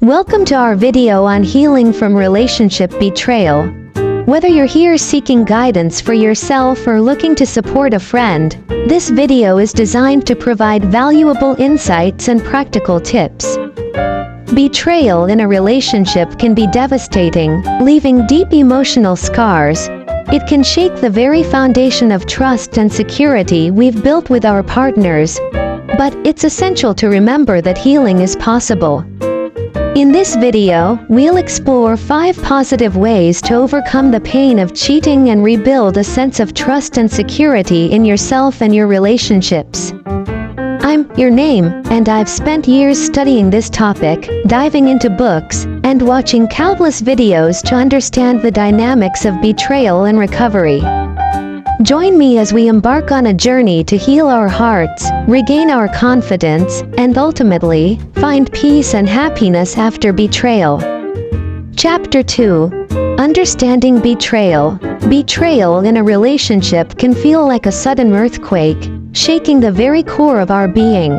Welcome to our video on healing from relationship betrayal. Whether you're here seeking guidance for yourself or looking to support a friend, this video is designed to provide valuable insights and practical tips. Betrayal in a relationship can be devastating, leaving deep emotional scars. It can shake the very foundation of trust and security we've built with our partners. But it's essential to remember that healing is possible. In this video, we'll explore 5 positive ways to overcome the pain of cheating and rebuild a sense of trust and security in yourself and your relationships. I'm your name, and I've spent years studying this topic, diving into books, and watching countless videos to understand the dynamics of betrayal and recovery. Join me as we embark on a journey to heal our hearts, regain our confidence, and ultimately, find peace and happiness after betrayal. Chapter 2. Understanding betrayal. Betrayal in a relationship can feel like a sudden earthquake, shaking the very core of our being.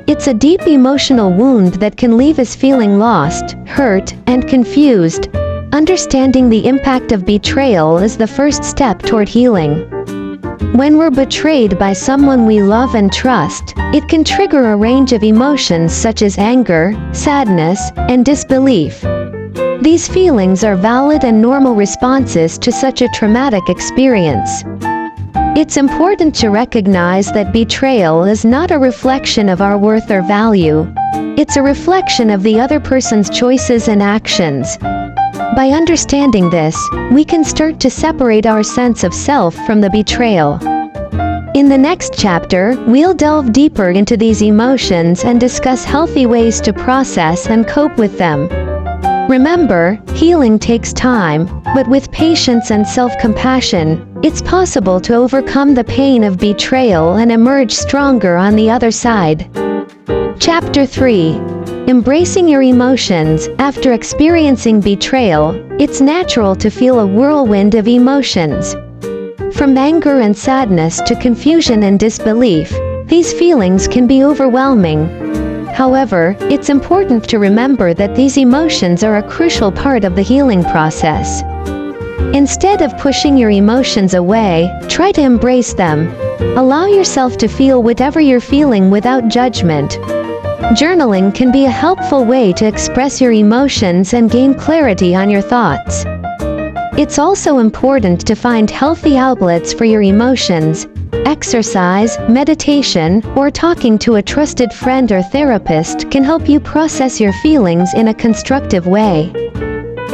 It's a deep emotional wound that can leave us feeling lost, hurt, and confused. Understanding the impact of betrayal is the first step toward healing. When we're betrayed by someone we love and trust, it can trigger a range of emotions such as anger, sadness, and disbelief. These feelings are valid and normal responses to such a traumatic experience. It's important to recognize that betrayal is not a reflection of our worth or value. It's a reflection of the other person's choices and actions. By understanding this, we can start to separate our sense of self from the betrayal. In the next chapter, we'll delve deeper into these emotions and discuss healthy ways to process and cope with them. Remember, healing takes time, but with patience and self-compassion, it's possible to overcome the pain of betrayal and emerge stronger on the other side. Chapter 3. Embracing your emotions. After experiencing betrayal, it's natural to feel a whirlwind of emotions. From anger and sadness to confusion and disbelief, these feelings can be overwhelming. However, it's important to remember that these emotions are a crucial part of the healing process. Instead of pushing your emotions away, try to embrace them. Allow yourself to feel whatever you're feeling without judgment. Journaling can be a helpful way to express your emotions and gain clarity on your thoughts. It's also important to find healthy outlets for your emotions. Exercise, meditation, or talking to a trusted friend or therapist can help you process your feelings in a constructive way.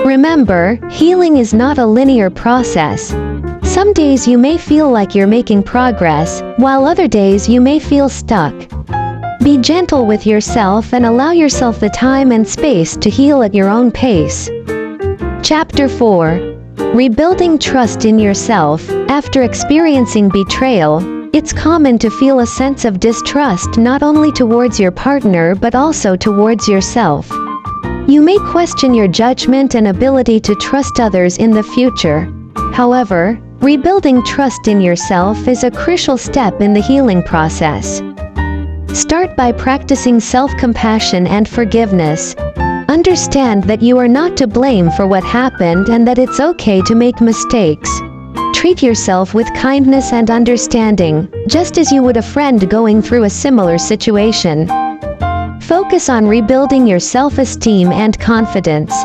Remember, healing is not a linear process. Some days you may feel like you're making progress, while other days you may feel stuck. Be gentle with yourself and allow yourself the time and space to heal at your own pace. Chapter 4. Rebuilding trust in yourself. After experiencing betrayal, it's common to feel a sense of distrust not only towards your partner but also towards yourself. You may question your judgment and ability to trust others in the future. However, rebuilding trust in yourself is a crucial step in the healing process. Start by practicing self-compassion and forgiveness. Understand that you are not to blame for what happened and that it's okay to make mistakes. Treat yourself with kindness and understanding, just as you would a friend going through a similar situation. Focus on rebuilding your self-esteem and confidence.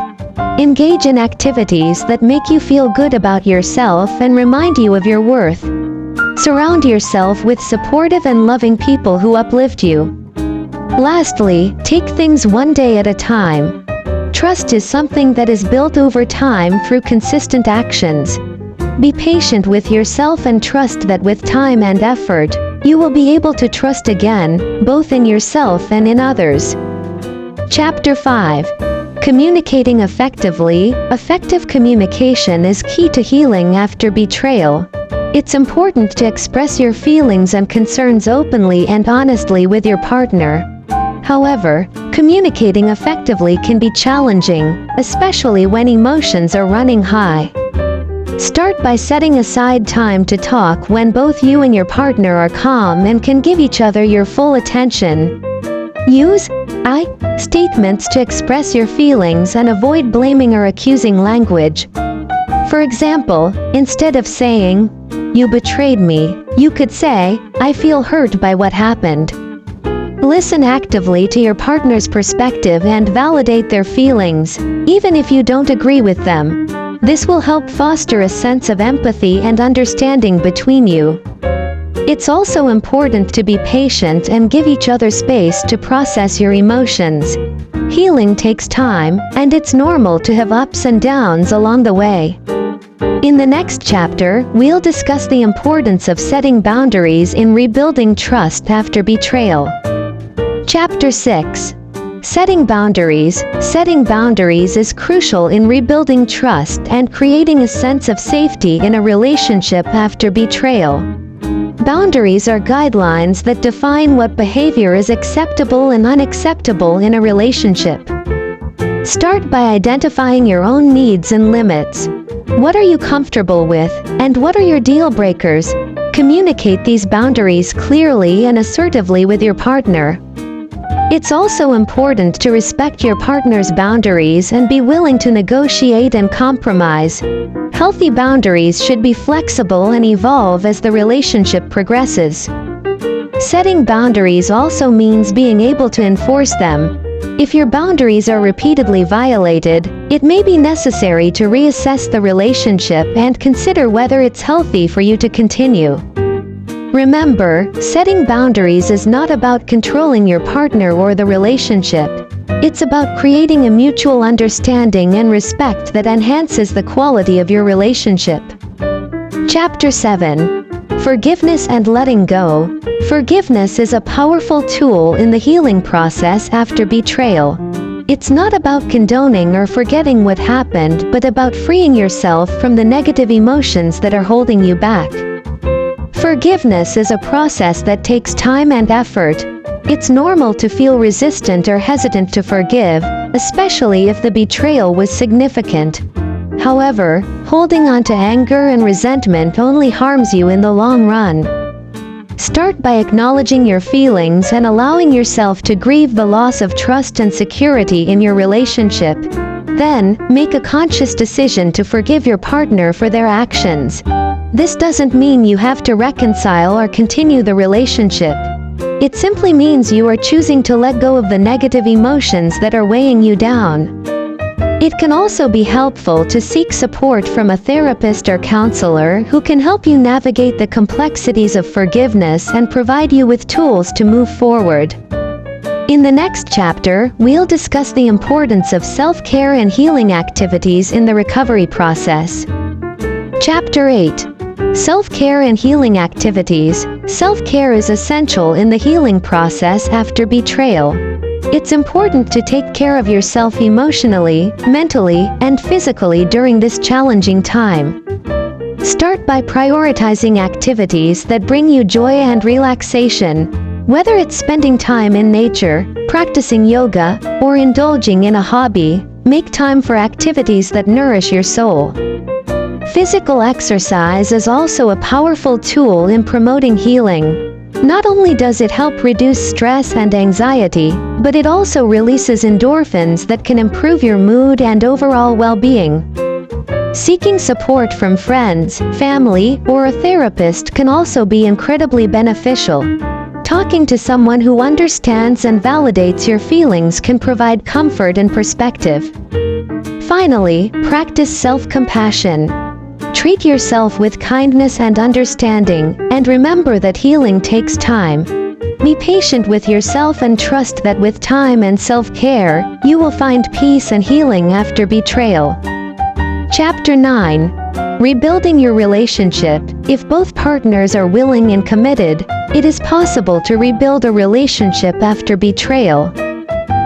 Engage in activities that make you feel good about yourself and remind you of your worth. Surround yourself with supportive and loving people who uplift you. Lastly, take things one day at a time. Trust is something that is built over time through consistent actions. Be patient with yourself and trust that with time and effort, you will be able to trust again, both in yourself and in others. Chapter 5. Communicating effectively. Effective communication is key to healing after betrayal. It's important to express your feelings and concerns openly and honestly with your partner. However, communicating effectively can be challenging, especially when emotions are running high. Start by setting aside time to talk when both you and your partner are calm and can give each other your full attention. Use I statements to express your feelings and avoid blaming or accusing language. For example, instead of saying, "You betrayed me," you could say, "I feel hurt by what happened." Listen actively to your partner's perspective and validate their feelings, even if you don't agree with them. This will help foster a sense of empathy and understanding between you. It's also important to be patient and give each other space to process your emotions. Healing takes time, and it's normal to have ups and downs along the way. In the next chapter, we'll discuss the importance of setting boundaries in rebuilding trust after betrayal. Chapter 6. Setting boundaries. Setting boundaries is crucial in rebuilding trust and creating a sense of safety in a relationship after betrayal. Boundaries are guidelines that define what behavior is acceptable and unacceptable in a relationship. Start by identifying your own needs and limits. What are you comfortable with, and what are your deal breakers? Communicate these boundaries clearly and assertively with your partner. It's also important to respect your partner's boundaries and be willing to negotiate and compromise. Healthy boundaries should be flexible and evolve as the relationship progresses. Setting boundaries also means being able to enforce them. If your boundaries are repeatedly violated, it may be necessary to reassess the relationship and consider whether it's healthy for you to continue. Remember, setting boundaries is not about controlling your partner or the relationship. It's about creating a mutual understanding and respect that enhances the quality of your relationship. Chapter 7. Forgiveness and letting go. Forgiveness is a powerful tool in the healing process after betrayal. It's not about condoning or forgetting what happened, but about freeing yourself from the negative emotions that are holding you back. Forgiveness is a process that takes time and effort. It's normal to feel resistant or hesitant to forgive, especially if the betrayal was significant. However, holding on to anger and resentment only harms you in the long run. Start by acknowledging your feelings and allowing yourself to grieve the loss of trust and security in your relationship. Then, make a conscious decision to forgive your partner for their actions. This doesn't mean you have to reconcile or continue the relationship. It simply means you are choosing to let go of the negative emotions that are weighing you down. It can also be helpful to seek support from a therapist or counselor who can help you navigate the complexities of forgiveness and provide you with tools to move forward. In the next chapter, we'll discuss the importance of self-care and healing activities in the recovery process. Chapter 8. Self-care and healing activities. Self-care is essential in the healing process after betrayal. It's important to take care of yourself emotionally, mentally, and physically during this challenging time. Start by prioritizing activities that bring you joy and relaxation. Whether it's spending time in nature, practicing yoga, or indulging in a hobby, make time for activities that nourish your soul. Physical exercise is also a powerful tool in promoting healing. Not only does it help reduce stress and anxiety, but it also releases endorphins that can improve your mood and overall well-being. Seeking support from friends, family, or a therapist can also be incredibly beneficial. Talking to someone who understands and validates your feelings can provide comfort and perspective. Finally, practice self-compassion. Treat yourself with kindness and understanding, and remember that healing takes time. Be patient with yourself and trust that with time and self-care, you will find peace and healing after betrayal. Chapter 9. Rebuilding your relationship. If both partners are willing and committed, it is possible to rebuild a relationship after betrayal.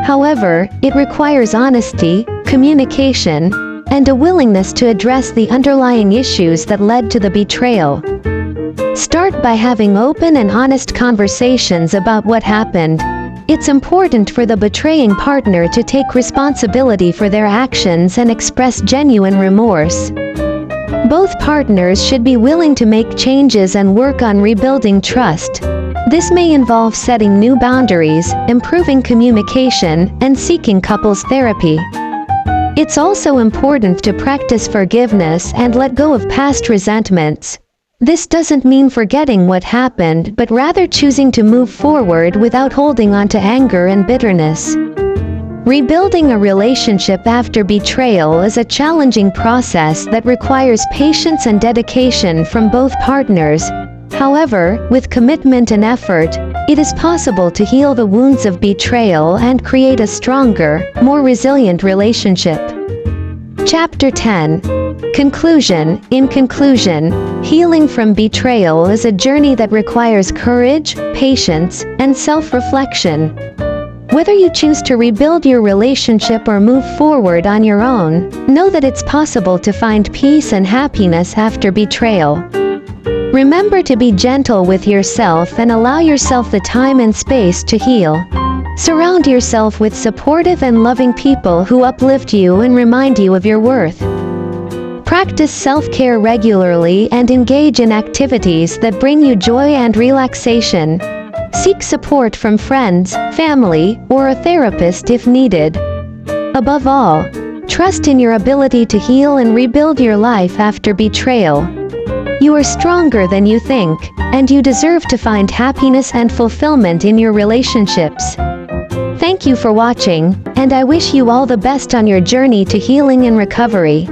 However, it requires honesty, communication, and a willingness to address the underlying issues that led to the betrayal. Start by having open and honest conversations about what happened. It's important for the betraying partner to take responsibility for their actions and express genuine remorse. Both partners should be willing to make changes and work on rebuilding trust. This may involve setting new boundaries, improving communication, and seeking couples therapy. It's also important to practice forgiveness and let go of past resentments. This doesn't mean forgetting what happened, but rather choosing to move forward without holding on to anger and bitterness. Rebuilding a relationship after betrayal is a challenging process that requires patience and dedication from both partners. However, with commitment and effort, it is possible to heal the wounds of betrayal and create a stronger, more resilient relationship. Chapter 10. Conclusion. In conclusion, healing from betrayal is a journey that requires courage, patience, and self-reflection. Whether you choose to rebuild your relationship or move forward on your own, know that it's possible to find peace and happiness after betrayal. Remember to be gentle with yourself and allow yourself the time and space to heal. Surround yourself with supportive and loving people who uplift you and remind you of your worth. Practice self-care regularly and engage in activities that bring you joy and relaxation. Seek support from friends, family, or a therapist if needed. Above all, trust in your ability to heal and rebuild your life after betrayal. You are stronger than you think, and you deserve to find happiness and fulfillment in your relationships. Thank you for watching, and I wish you all the best on your journey to healing and recovery.